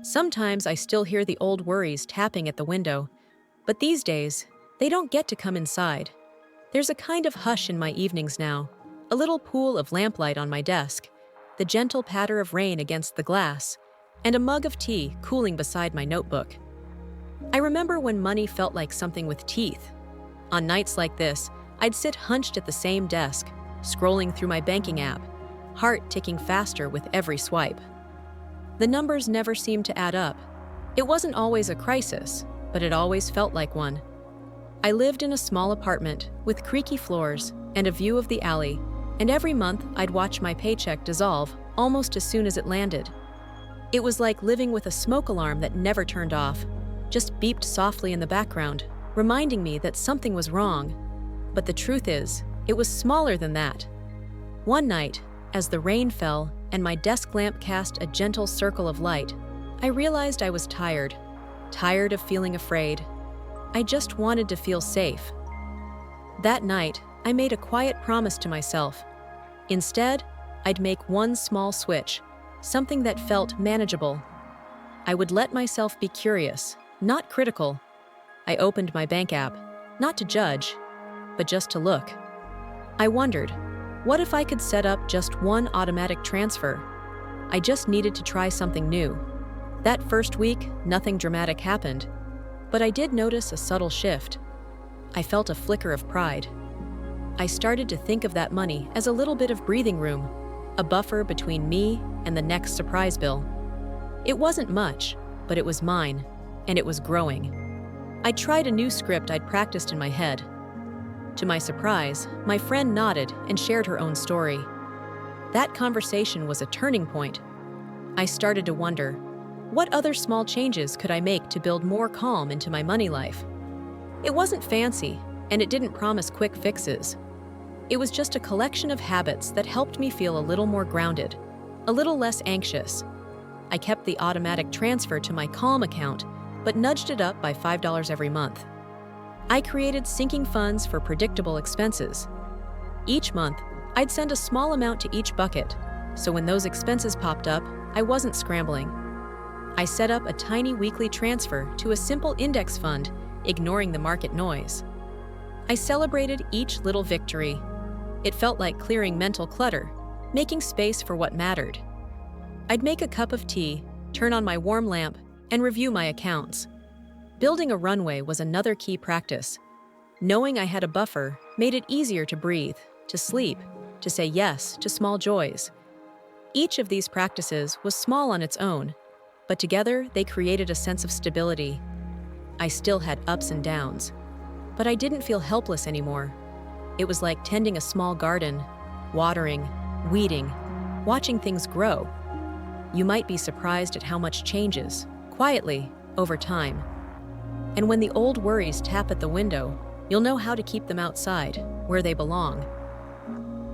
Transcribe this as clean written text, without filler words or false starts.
Sometimes I still hear the old worries tapping at the window, but these days, they don't get to come inside. There's a kind of hush in my evenings now, a little pool of lamplight on my desk, the gentle patter of rain against the glass, and a mug of tea cooling beside my notebook. I remember when money felt like something with teeth. On nights like this, I'd sit hunched at the same desk, scrolling through my banking app, heart ticking faster with every swipe. The numbers never seemed to add up. It wasn't always a crisis, but it always felt like one. I lived in a small apartment with creaky floors and a view of the alley, and every month I'd watch my paycheck dissolve almost as soon as it landed. It was like living with a smoke alarm that never turned off, just beeped softly in the background, reminding me that something was wrong. But the truth is, it was smaller than that. One night, as the rain fell and my desk lamp cast a gentle circle of light, I realized I was tired of feeling afraid. I just wanted to feel safe. That night, I made a quiet promise to myself. Instead, I'd make one small switch, something that felt manageable. I would let myself be curious, not critical. I opened my bank app, not to judge, but just to look. I wondered, what if I could set up just one automatic transfer? I just needed to try something new. That first week, nothing dramatic happened, but I did notice a subtle shift. I felt a flicker of pride. I started to think of that money as a little bit of breathing room, a buffer between me and the next surprise bill. It wasn't much, but it was mine, and it was growing. I tried a new script I'd practiced in my head. To my surprise, my friend nodded and shared her own story. That conversation was a turning point. I started to wonder, what other small changes could I make to build more calm into my money life? It wasn't fancy, and it didn't promise quick fixes. It was just a collection of habits that helped me feel a little more grounded, a little less anxious. I kept the automatic transfer to my Calm account, but nudged it up by $5 every month. I created sinking funds for predictable expenses. Each month, I'd send a small amount to each bucket, so when those expenses popped up, I wasn't scrambling. I set up a tiny weekly transfer to a simple index fund, ignoring the market noise. I celebrated each little victory. It felt like clearing mental clutter, making space for what mattered. I'd make a cup of tea, turn on my warm lamp, and review my accounts. Building a runway was another key practice. Knowing I had a buffer made it easier to breathe, to sleep, to say yes to small joys. Each of these practices was small on its own, but together they created a sense of stability. I still had ups and downs, but I didn't feel helpless anymore. It was like tending a small garden, watering, weeding, watching things grow. You might be surprised at how much changes, quietly, over time. And when the old worries tap at the window, you'll know how to keep them outside, where they belong.